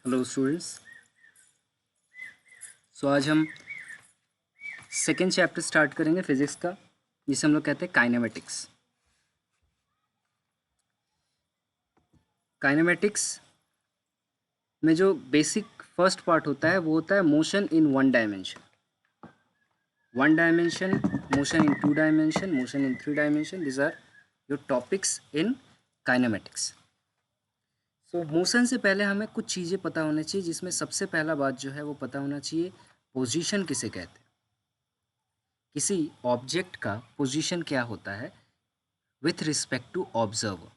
Hello students. सो आज हम second chapter start करेंगे फिजिक्स का, जिसे हम लोग कहते हैं काइनेमेटिक्स। काइनेमेटिक्स में जो बेसिक फर्स्ट पार्ट होता है वो होता है motion in one dimension, motion in two dimension, motion in three dimension. This are your topics in kinematics. So motion से पहले हमें कुछ चीज़ें पता होनी चाहिए, जिसमें सबसे पहला बात जो है वो पता होना चाहिए पोजीशन किसे कहते हैं। किसी ऑब्जेक्ट का पोजीशन क्या होता है विथ रिस्पेक्ट टू ऑब्जर्वर।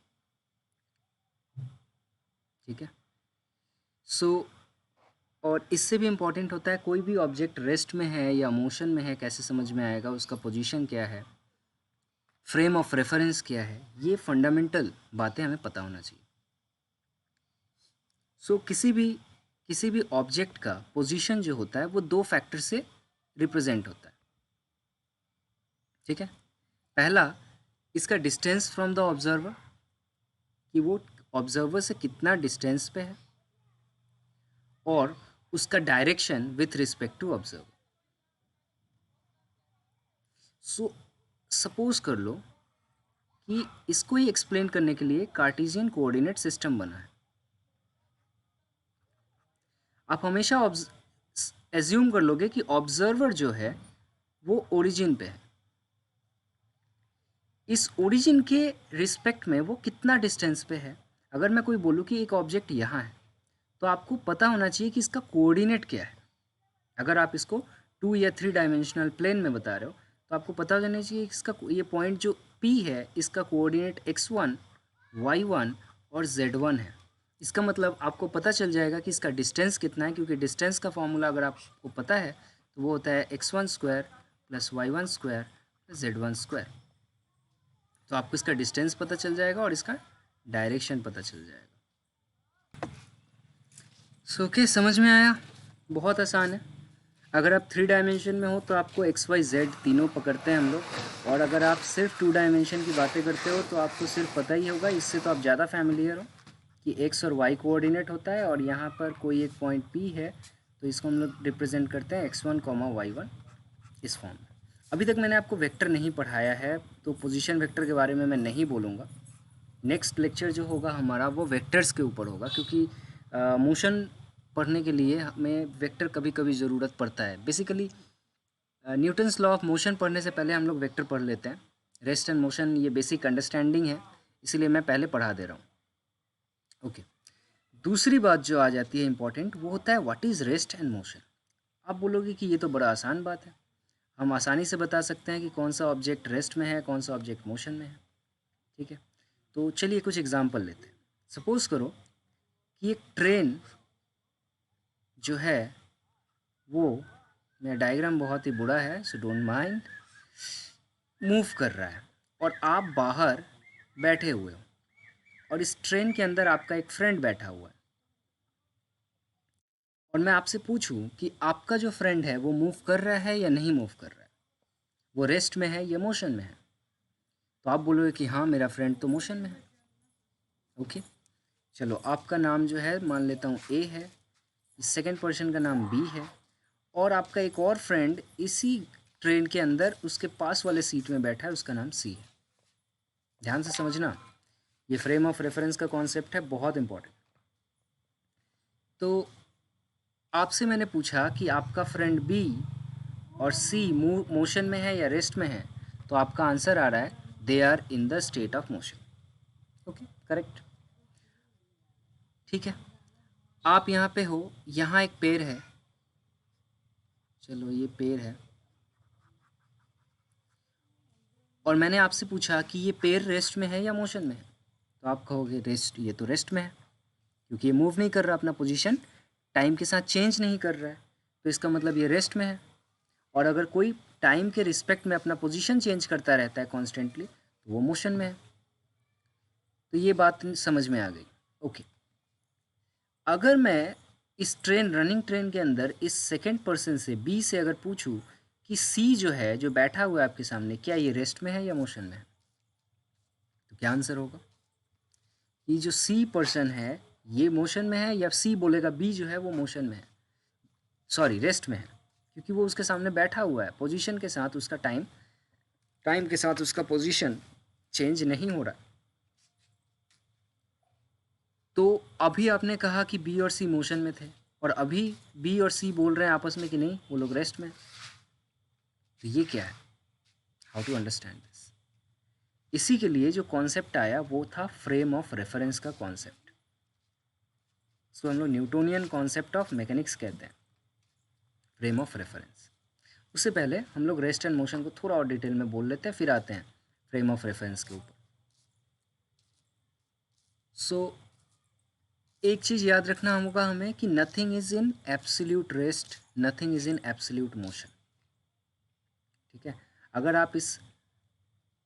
ठीक है। सो और इससे भी इम्पॉर्टेंट होता है कोई भी ऑब्जेक्ट रेस्ट में है या मोशन में है, कैसे समझ में आएगा, उसका पोजीशन क्या है, फ्रेम ऑफ रेफरेंस क्या है। ये फंडामेंटल बातें हमें पता होना चाहिए। सो किसी भी ऑब्जेक्ट का पोजीशन जो होता है वो दो फैक्टर से रिप्रेजेंट होता है। ठीक है। पहला, इसका डिस्टेंस फ्रॉम द ऑब्जर्वर, कि वो ऑब्जर्वर से कितना डिस्टेंस पे है, और उसका direction with respect to observer. So suppose कर लो कि इसको ही एक्सप्लेन करने के लिए कार्टेशियन कोऑर्डिनेट सिस्टम बना है। आप हमेशा एज्यूम कर लोगे कि ऑब्जर्वर जो है वो ओरिजिन पे है। इस ओरिजिन के रिस्पेक्ट में वो कितना डिस्टेंस पे है। अगर मैं कोई बोलूँ कि एक ऑब्जेक्ट यहाँ है, तो आपको पता होना चाहिए कि इसका कोऑर्डिनेट क्या है। अगर आप इसको 2 या 3 डायमेंशनल प्लेन में बता रहे हो, तो आपको पता होना चाहिए कि इसका ये पॉइंट जो P है, इसका कोऑर्डिनेट x1, y1 और z1 है। इसका मतलब आपको पता चल जाएगा कि इसका डिस्टेंस कितना है, क्योंकि डिस्टेंस का फॉर्मूला अगर आपको पता है तो वो होता है x1 square plus y1 square plus z1 square. तो आपको इसका डिस्टेंस पता चल जाएगा और इसका डायरेक्शन पता चल जाएगा। सो ओके, समझ में आया? बहुत आसान है। अगर आप 3 डायमेंशन में हो तो आपको एक्स वाई जेड तीनों पकड़ते हैं हम लोग, और अगर आप सिर्फ 2 डायमेंशन की बातें करते हो तो आपको सिर्फ पता ही होगा, इससे तो आप ज़्यादा फैमिलियर हो कि एक्स और वाई कोऑर्डिनेट होता है, और यहाँ पर कोई एक पॉइंट पी है, तो इसको हम लोग रिप्रेजेंट करते हैं x1, y1 इस फॉर्म में। अभी तक मैंने आपको वेक्टर नहीं पढ़ाया है, तो पोजीशन वेक्टर के बारे में मैं नहीं बोलूँगा। नेक्स्ट लेक्चर जो होगा हमारा वो वेक्टर्स के ऊपर होगा, क्योंकि मोशन पढ़ने के लिए हमें वेक्टर कभी कभी ज़रूरत पड़ता है। Basically Newton's law of motion पढ़ने से पहले हम लोग वेक्टर पढ़ लेते हैं। रेस्ट एंड मोशन ये बेसिक अंडरस्टैंडिंग है, इसीलिए मैं पहले पढ़ा दे रहा हूँ। ओके। दूसरी बात जो आ जाती है इम्पॉर्टेंट, वो होता है what is rest and motion. आप बोलोगे कि ये तो बड़ा आसान बात है, हम आसानी से बता सकते हैं कि कौन सा ऑब्जेक्ट रेस्ट में है, कौन सा ऑब्जेक्ट मोशन में है। ठीक है। तो चलिए कुछ एग्जांपल लेते हैं। सपोज़ करो कि एक ट्रेन जो है वो, मेरा डायग्राम बहुत ही बुरा है सो डोंट माइंड, मूव कर रहा है और आप बाहर बैठे हुए हो, और इस ट्रेन के अंदर आपका एक फ्रेंड बैठा हुआ है, और मैं आपसे पूछूं कि आपका जो फ्रेंड है वो मूव कर रहा है या नहीं मूव कर रहा है, वो रेस्ट में है या मोशन में है। तो आप बोलोगे कि हाँ मेरा फ्रेंड तो मोशन में है। ओके, चलो आपका नाम जो है मान लेता हूँ ए है, सेकेंड पर्सन का नाम बी है, और आपका एक और फ्रेंड इसी ट्रेन के अंदर उसके पास वाले सीट में बैठा है, उसका नाम सी है। ध्यान से समझना, ये फ्रेम ऑफ रेफरेंस का कॉन्सेप्ट है, बहुत इंपॉर्टेंट। तो आपसे मैंने पूछा कि आपका फ्रेंड बी और सी मोशन में है या रेस्ट में है, तो आपका आंसर आ रहा है they are in the state of motion. Okay, correct. ठीक है। आप यहाँ पे हो, यहाँ एक पेड़ है, चलो ये पेड़ है, और मैंने आपसे पूछा कि ये पेड़ रेस्ट में है या मोशन में है, तो आप कहोगे रेस्ट, ये तो रेस्ट में है, क्योंकि ये मूव नहीं कर रहा, अपना पोजीशन टाइम के साथ चेंज नहीं कर रहा है, तो इसका मतलब ये रेस्ट में है। और अगर कोई टाइम के रिस्पेक्ट में अपना पोजीशन चेंज करता रहता है कॉन्स्टेंटली, तो वो मोशन में है। तो ये बात समझ में आ गई। ओके, अगर मैं इस रनिंग ट्रेन के अंदर इस सेकेंड पर्सन से बी से अगर पूछूं कि सी जो है, जो बैठा हुआ है आपके सामने, क्या ये रेस्ट में है या मोशन में है, तो क्या आंसर होगा? ये जो सी पर्सन है ये मोशन में है, या सी बोलेगा बी जो है वो मोशन में है, सॉरी रेस्ट में है, क्योंकि वो उसके सामने बैठा हुआ है, पोजीशन के साथ उसका टाइम के साथ उसका पोजीशन चेंज नहीं हो रहा। तो अभी आपने कहा कि बी और सी मोशन में थे, और अभी बी और सी बोल रहे हैं आपस में कि नहीं वो लोग रेस्ट में। तो ये क्या है, हाउ टू अंडरस्टैंड दिस? इसी के लिए जो कॉन्सेप्ट आया वो था फ्रेम ऑफ रेफरेंस का कॉन्सेप्ट। इसको हम लोग न्यूटोनियन कॉन्सेप्ट ऑफ मैकेनिक्स कहते हैं, फ्रेम ऑफ रेफरेंस। उससे पहले हम लोग रेस्ट एंड मोशन को थोड़ा और डिटेल में बोल लेते हैं, फिर आते हैं फ्रेम ऑफ रेफरेंस के ऊपर। सो एक चीज़ याद रखना होगा हमें कि nothing is in absolute rest, nothing is in absolute motion. ठीक है, अगर आप इस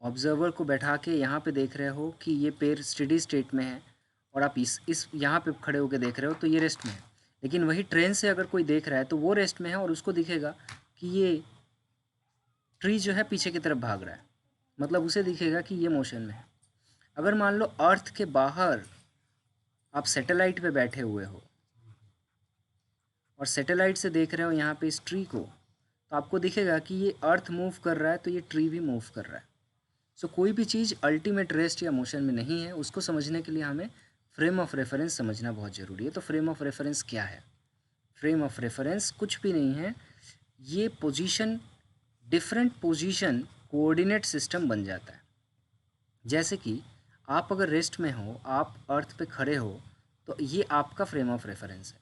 ऑब्जर्वर को बैठा के यहाँ पे देख रहे हो कि ये पैर स्टेडी स्टेट में है, और आप इस यहाँ पे खड़े होकर देख रहे हो तो ये रेस्ट में है। लेकिन वही ट्रेन से अगर कोई देख रहा है तो वो रेस्ट में है, और उसको दिखेगा कि ये ट्री जो है पीछे की तरफ भाग रहा है, मतलब उसे दिखेगा कि ये मोशन में है। अगर मान लो अर्थ के बाहर आप सैटेलाइट पे बैठे हुए हो और सैटेलाइट से देख रहे हो यहाँ पे इस ट्री को, तो आपको दिखेगा कि ये अर्थ मूव कर रहा है तो ये ट्री भी मूव कर रहा है। सो कोई भी चीज़ अल्टीमेट रेस्ट या मोशन में नहीं है, उसको समझने के लिए हमें फ्रेम ऑफ रेफरेंस समझना बहुत ज़रूरी है। तो फ्रेम ऑफ रेफरेंस क्या है? फ्रेम ऑफ रेफरेंस कुछ भी नहीं है, ये position, different position coordinate system बन जाता है। जैसे कि आप अगर रेस्ट में हो, आप अर्थ पे खड़े हो, तो ये आपका फ्रेम ऑफ रेफरेंस है।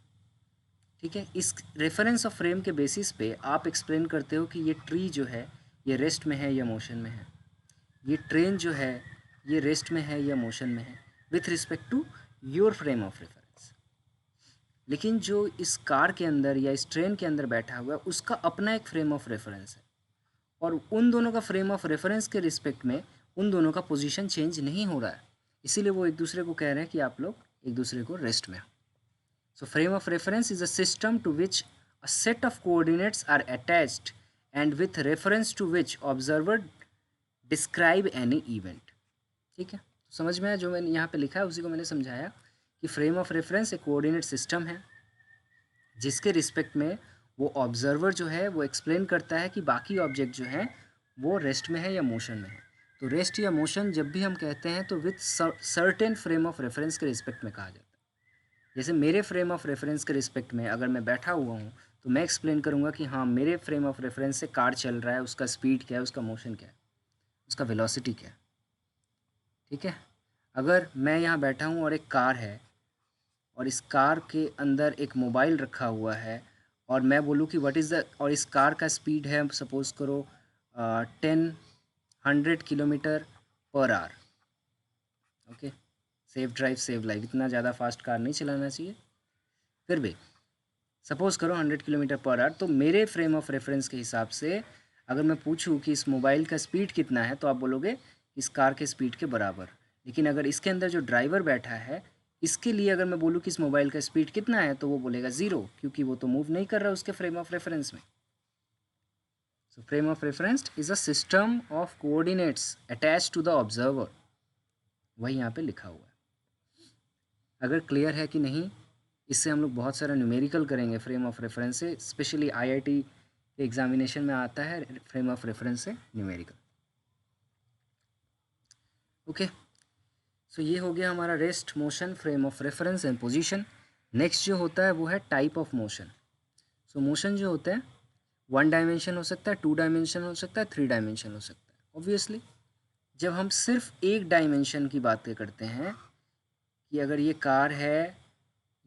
ठीक है, इस रेफरेंस ऑफ फ्रेम के बेसिस पे आप एक्सप्लेन करते हो कि ये ट्री जो है ये रेस्ट में है या मोशन में है, ये ट्रेन जो है ये रेस्ट में है या मोशन में है, with respect to your frame of reference. लेकिन जो इस कार के अंदर या इस ट्रेन के अंदर बैठा हुआ है उसका अपना एक फ्रेम ऑफ रेफरेंस है, और उन दोनों का फ्रेम ऑफ रेफरेंस के रिस्पेक्ट में उन दोनों का पोजीशन चेंज नहीं हो रहा है, इसीलिए वो एक दूसरे को कह रहे हैं कि आप लोग एक दूसरे को रेस्ट में हो। So frame of reference is a system to which a set of coordinates are attached and with reference to which observer describe any event. ठीक है, तो समझ में आया जो मैंने यहाँ पे लिखा है उसी को मैंने समझाया कि फ्रेम ऑफ रेफरेंस एक कोऑर्डिनेट सिस्टम है जिसके रिस्पेक्ट में वो ऑब्जर्वर जो है वो एक्सप्लेन करता है कि बाकी ऑब्जेक्ट जो है वो रेस्ट में है या मोशन में है। तो रेस्ट या मोशन जब भी हम कहते हैं तो with certain frame of reference के रिस्पेक्ट में कहा जाता है। जैसे मेरे फ्रेम ऑफ रेफरेंस के रिस्पेक्ट में अगर मैं बैठा हुआ हूँ तो मैं एक्सप्लेन करूँगा कि हाँ मेरे फ्रेम ऑफ रेफरेंस से कार चल रहा है, उसका स्पीड क्या है, उसका मोशन क्या है, उसका वेलोसिटी क्या है। ठीक है, अगर मैं यहाँ बैठा हूँ और एक कार है और इस कार के अंदर एक मोबाइल रखा हुआ है, और मैं बोलूँ कि व्हाट इज़ द, और इस कार का स्पीड है सपोज़ करो 100 kilometre per hour. Okay, safe drive save life, इतना ज़्यादा फास्ट कार नहीं चलाना चाहिए, फिर भी सपोज़ करो 100 किलोमीटर पर आवर। तो मेरे फ्रेम ऑफ रेफरेंस के हिसाब से अगर मैं पूछूं कि इस मोबाइल का स्पीड कितना है तो आप बोलोगे इस कार के स्पीड के बराबर। लेकिन अगर इसके अंदर जो ड्राइवर बैठा है इसके लिए अगर मैं बोलूँ कि इस मोबाइल का स्पीड कितना है तो वो बोलेगा 0, क्योंकि वो तो मूव नहीं कर रहा उसके फ्रेम ऑफ रेफरेंस में। So frame of reference is a system of coordinates attach to the observer, वही यहाँ पे लिखा हुआ है। अगर क्लियर है कि नहीं, इससे हम लोग बहुत सारा न्यूमेरिकल करेंगे फ्रेम ऑफ रेफरेंस से, स्पेशली आईआईटी के एग्जामिनेशन में आता है फ्रेम ऑफ रेफरेंस से न्यूमेरिकल। ओके, सो ये हो गया हमारा rest, motion, frame of reference and position. Next जो होता है वो है type of motion. So motion जो होता है 1 डायमेंशन हो सकता है, 2 डायमेंशन हो सकता है, 3 डायमेंशन हो सकता है। ऑब्वियसली जब हम सिर्फ एक डायमेंशन की बातें करते हैं कि अगर ये कार है,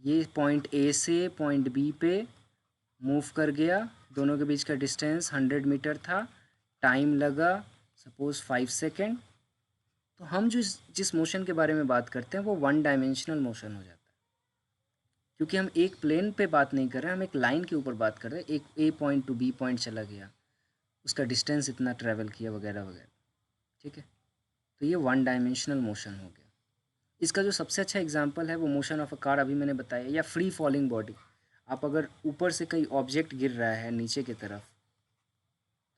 ये पॉइंट ए से पॉइंट बी पे मूव कर गया, दोनों के बीच का डिस्टेंस 100 मीटर था, टाइम लगा सपोज़ 5 सेकेंड, तो हम जिस मोशन के बारे में बात करते हैं वो 1 डायमेंशनल मोशन हो जाता है, क्योंकि हम एक प्लेन पे बात नहीं कर रहे हैं, हम एक लाइन के ऊपर बात कर रहे हैं। एक ए पॉइंट टू बी पॉइंट चला गया, उसका डिस्टेंस इतना ट्रैवल किया वगैरह वगैरह। ठीक है, तो ये 1 डायमेंशनल मोशन हो गया। इसका जो सबसे अच्छा एग्जांपल है वो मोशन ऑफ अ कार अभी मैंने बताया, या फ्री फॉलिंग बॉडी। आप अगर ऊपर से कहीं ऑब्जेक्ट गिर रहा है नीचे की तरफ,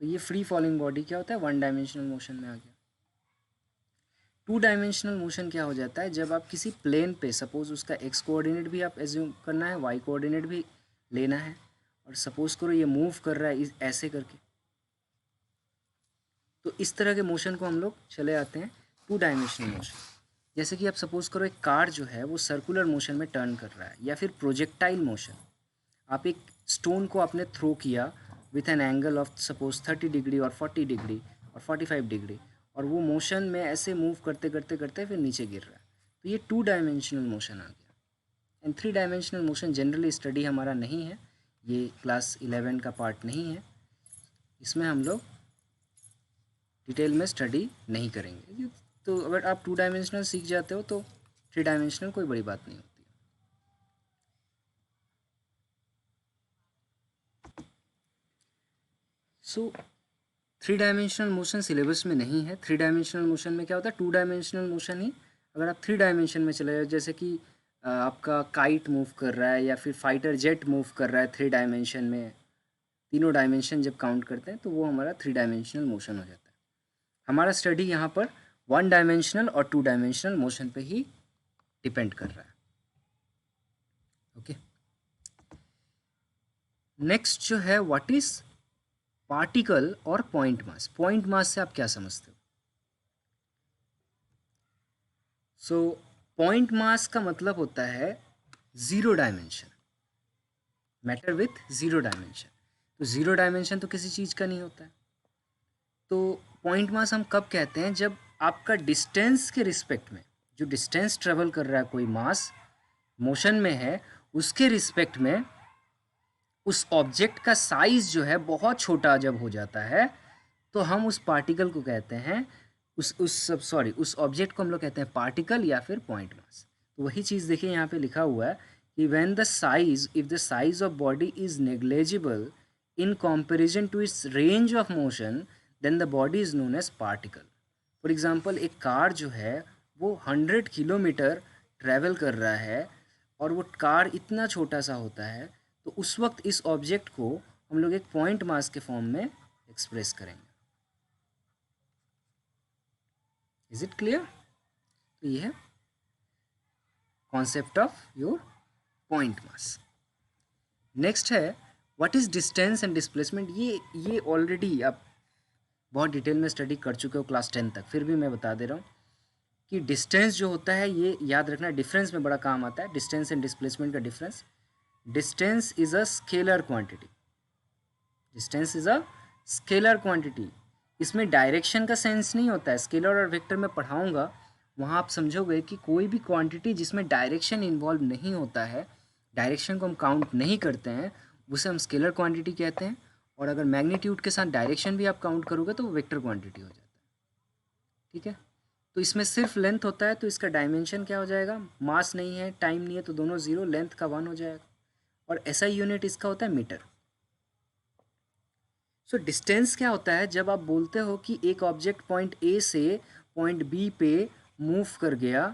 तो ये फ्री फॉलिंग बॉडी क्या होता है, 1 डायमेंशनल मोशन में आ गया। टू डायमेंशनल मोशन क्या हो जाता है, जब आप किसी प्लेन पे, सपोज उसका एक्स कोऑर्डिनेट भी आप एज्यूम करना है, वाई कोऑर्डिनेट भी लेना है, और सपोज करो ये मूव कर रहा है ऐसे करके, तो इस तरह के मोशन को हम लोग चले आते हैं टू डायमेंशनल मोशन। जैसे कि आप सपोज करो एक कार जो है वो सर्कुलर मोशन में टर्न कर रहा है, या फिर प्रोजेक्टाइल मोशन, आप एक स्टोन को आपने थ्रो किया with an angle of suppose 30 degree और 40 डिग्री और 45 डिग्री, और वो मोशन में ऐसे मूव करते करते करते फिर नीचे गिर रहा है, तो ये टू डायमेंशनल मोशन आ गया। And three dimensional motion generally study हमारा नहीं है, ये क्लास 11 का पार्ट नहीं है, इसमें हम लोग डिटेल में स्टडी नहीं करेंगे। तो अगर आप टू डायमेंशनल सीख जाते हो तो थ्री डायमेंशनल कोई बड़ी बात नहीं होती। So three dimensional motion syllabus में नहीं है। थ्री डायमेंशनल मोशन में क्या होता है, टू डायमेंशनल मोशन ही अगर आप थ्री डायमेंशन में चले जाओ, जैसे कि आपका काइट मूव कर रहा है या फिर फाइटर जेट मूव कर रहा है थ्री डायमेंशन में, तीनों डायमेंशन जब काउंट करते हैं तो वो हमारा थ्री डायमेंशनल मोशन हो जाता है। हमारा स्टडी यहाँ पर वन डायमेंशनल और टू डायमेंशनल मोशन पे ही डिपेंड कर रहा है। ओके, नेक्स्ट जो है व्हाट इज पार्टिकल और पॉइंट मास। पॉइंट मास से आप क्या समझते हो? सो पॉइंट मास का मतलब होता है zero dimension, matter with zero dimension. तो ज़ीरो डायमेंशन तो किसी चीज़ का नहीं होता है। तो पॉइंट मास हम कब कहते हैं, जब आपका डिस्टेंस के रिस्पेक्ट में, जो डिस्टेंस ट्रेवल कर रहा है कोई मास मोशन में है, उसके रिस्पेक्ट में उस ऑब्जेक्ट का साइज जो है बहुत छोटा जब हो जाता है, तो हम उस पार्टिकल को कहते हैं, उस ऑब्जेक्ट को हम लोग कहते हैं पार्टिकल या फिर पॉइंट मास। तो वही चीज़ देखिए यहाँ पे लिखा हुआ है कि when the size, if the size of body is negligible in comparison to its range of motion, then the body is known as particle. For example एक कार जो है वो 100 किलोमीटर ट्रैवल कर रहा है और वो कार इतना छोटा सा होता है, तो उस वक्त इस ऑब्जेक्ट को हम लोग एक पॉइंट मास के फॉर्म में एक्सप्रेस करेंगे। Is it clear? तो ये है concept of your point mass. Next है what is distance and displacement. ये ऑलरेडी आप बहुत डिटेल में स्टडी कर चुके हो क्लास 10 तक, फिर भी मैं बता दे रहा हूँ कि डिस्टेंस जो होता है, ये याद रखना, डिफरेंस में बड़ा काम आता है। डिस्टेंस एंड डिस्प्लेसमेंट का difference, distance is a scalar quantity, distance is a scalar quantity. इसमें डायरेक्शन का सेंस नहीं होता है। स्केलर और वेक्टर में पढ़ाऊंगा, वहाँ आप समझोगे कि कोई भी क्वांटिटी जिसमें डायरेक्शन इन्वॉल्व नहीं होता है, डायरेक्शन को हम काउंट नहीं करते हैं, उसे हम स्केलर क्वांटिटी कहते हैं। और अगर मैग्नीट्यूड के साथ डायरेक्शन भी आप काउंट करोगे तो वो वेक्टर क्वांटिटी हो जाता है। ठीक है, तो इसमें सिर्फ लेंथ होता है, तो इसका डायमेंशन क्या हो जाएगा, मास नहीं है, टाइम नहीं है, तो दोनों ज़ीरो, लेंथ का 1 हो जाएगा। और एसआई यूनिट इसका होता है मीटर। सो डिस्टेंस क्या होता है, जब आप बोलते हो कि एक ऑब्जेक्ट पॉइंट ए से पॉइंट बी पे मूव कर गया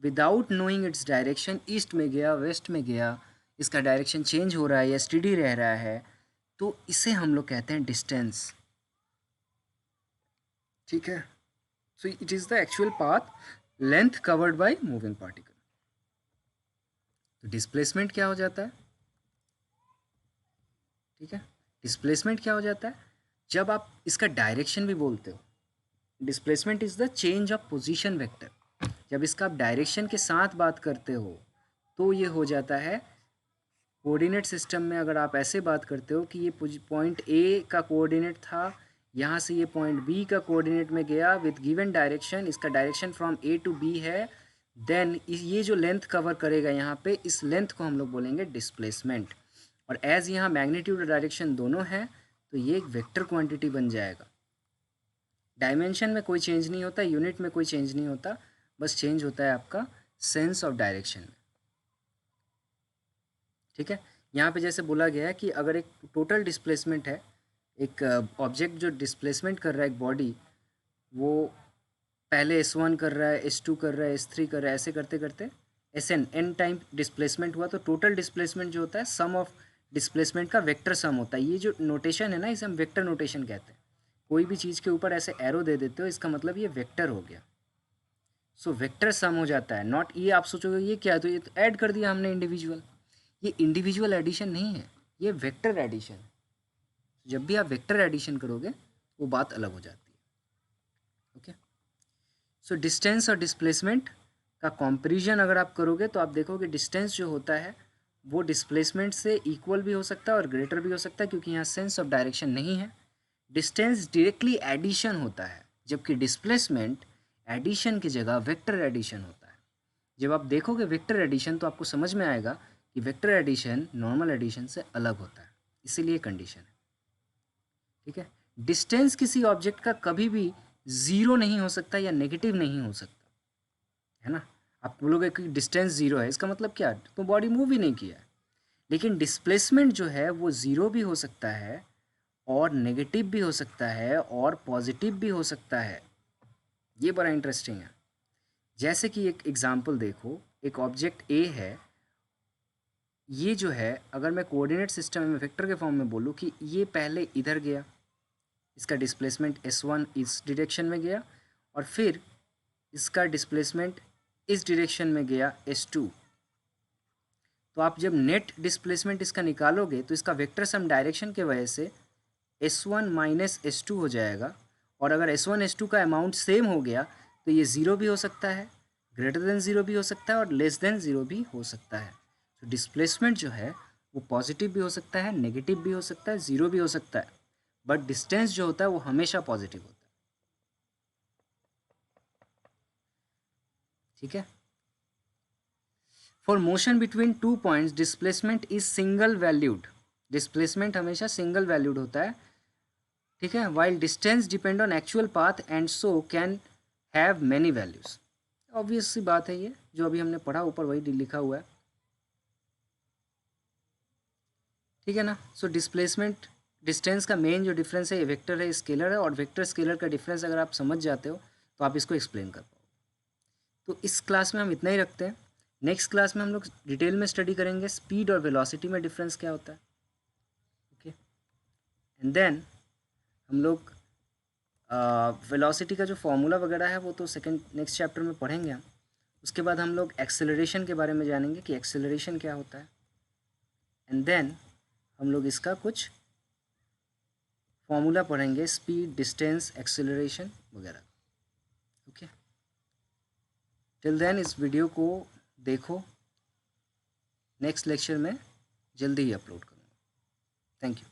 without knowing its direction, east में गया, वेस्ट में गया, इसका डायरेक्शन चेंज हो रहा है या स्टेडी रह रहा है, तो इसे हम लोग कहते हैं डिस्टेंस। ठीक है, so it is the actual path length covered by moving particle. तो डिस्प्लेसमेंट क्या हो जाता है? ठीक है, डिस्प्लेसमेंट क्या हो जाता है, जब आप इसका डायरेक्शन भी बोलते हो। Displacement is the change of position vector. जब इसका आप डायरेक्शन के साथ बात करते हो तो ये हो जाता है कोऑर्डिनेट सिस्टम में। अगर आप ऐसे बात करते हो कि ये पॉइंट ए का कोऑर्डिनेट था, यहाँ से ये पॉइंट बी का कोऑर्डिनेट में गया विथ गिवन डायरेक्शन, इसका direction from A to B है, देन ये जो लेंथ कवर करेगा यहाँ पे, इस लेंथ को हम लोग बोलेंगे डिस्प्लेसमेंट। और एज यहाँ मैग्नीट्यूड और डायरेक्शन दोनों है, तो ये एक वेक्टर क्वांटिटी बन जाएगा। डायमेंशन में कोई चेंज नहीं होता, यूनिट में कोई चेंज नहीं होता, बस चेंज होता है आपका सेंस ऑफ डायरेक्शन में। ठीक है, यहाँ पे जैसे बोला गया है कि अगर एक टोटल डिस्प्लेसमेंट है, एक ऑब्जेक्ट जो डिस्प्लेसमेंट कर रहा है एक बॉडी, वो पहले S1 कर रहा है, S2 कर रहा है, S3 कर रहा है, ऐसे करते करते Sn n टाइम डिस्प्लेसमेंट हुआ, तो टोटल डिस्प्लेसमेंट जो होता है सम ऑफ डिस्प्लेसमेंट का वेक्टर सम होता है। ये जो नोटेशन है ना, इसे हम वेक्टर नोटेशन कहते हैं। कोई भी चीज़ के ऊपर ऐसे एरो दे देते हो, इसका मतलब ये वेक्टर हो गया। सो वेक्टर सम हो जाता है, नॉट ये आप सोचोगे ये क्या है, तो ये तो ऐड कर दिया हमने इंडिविजुअल। ये इंडिविजुअल एडिशन नहीं है, ये वेक्टर एडिशन है। जब भी आप वेक्टर एडिशन करोगे वो बात अलग हो जाती है। ओके, सो डिस्टेंस और डिस्प्लेसमेंट का कंपैरिजन अगर आप करोगे तो आप देखोगे डिस्टेंस जो होता है वो डिस्प्लेसमेंट से इक्वल भी हो सकता है और ग्रेटर भी हो सकता है, क्योंकि यहाँ सेंस ऑफ डायरेक्शन नहीं है। डिस्टेंस डायरेक्टली एडिशन होता है, जबकि डिस्प्लेसमेंट एडिशन की जगह वेक्टर एडिशन होता है। जब आप देखोगे वेक्टर एडिशन तो आपको समझ में आएगा कि वेक्टर एडिशन नॉर्मल एडिशन से अलग होता है, इसीलिए कंडीशन है। ठीक है, डिस्टेंस किसी ऑब्जेक्ट का कभी भी ज़ीरो नहीं हो सकता या नेगेटिव नहीं हो सकता, है ना। आप बोलोगे कि डिस्टेंस ज़ीरो है, इसका मतलब क्या, तो बॉडी मूव ही नहीं किया है। लेकिन डिस्प्लेसमेंट जो है वो ज़ीरो भी हो सकता है और नेगेटिव भी हो सकता है और पॉजिटिव भी हो सकता है। ये बड़ा इंटरेस्टिंग है। जैसे कि एक एग्जांपल देखो, एक ऑब्जेक्ट ए है, ये जो है अगर मैं कोऑर्डिनेट सिस्टम में वेक्टर के फॉर्म में बोलूँ कि ये पहले इधर गया, इसका डिस्प्लेसमेंट S1 इस डायरेक्शन में गया, और फिर इसका डिस्प्लेसमेंट इस डायरेक्शन में गया S2। तो आप जब नेट डिस्प्लेसमेंट इसका निकालोगे तो इसका वेक्टर सम डायरेक्शन के वजह से S1 माइनस S2 हो जाएगा। और अगर S1 S2 का अमाउंट सेम हो गया तो ये ज़ीरो भी हो सकता है, ग्रेटर देन ज़ीरो भी हो सकता है और लेस देन ज़ीरो भी हो सकता है। तो डिस्प्लेसमेंट जो है वो पॉजिटिव भी हो सकता है, नेगेटिव भी हो सकता है, ज़ीरो भी हो सकता है, बट डिस्टेंस जो होता है वो हमेशा पॉजिटिव होता है। ठीक है, for motion between two points displacement is single valued. Displacement हमेशा सिंगल वैल्यूड होता है। ठीक है, while distance depend on actual path and so can have many values. Obvious सी बात है, ये जो अभी हमने पढ़ा ऊपर वही लिखा हुआ है। ठीक है ना। सो डिस्प्लेसमेंट डिस्टेंस का मेन जो डिफरेंस है ये वेक्टर है, स्केलर है, और वेक्टर स्केलर का डिफरेंस अगर आप समझ जाते हो तो आप इसको एक्सप्लेन कर पाओ। तो इस क्लास में हम इतना ही रखते हैं। नेक्स्ट क्लास में हम लोग डिटेल में स्टडी करेंगे स्पीड और वेलोसिटी में डिफरेंस क्या होता है। ओके, एंड देन हम लोग वेलोसिटी का जो फॉर्मूला वगैरह है वो तो सेकंड नेक्स्ट चैप्टर में पढ़ेंगे हम। उसके बाद हम लोग एक्सेलरेशन के बारे में जानेंगे कि एक्सेलरेशन क्या होता है, एंड देन हम लोग इसका कुछ फॉर्मूला पढ़ेंगे, स्पीड, डिस्टेंस, एक्सेलरेशन वगैरह। ओके, टिल देन इस वीडियो को देखो, नेक्स्ट लेक्चर में जल्दी ही अपलोड करूँगा। Thank you.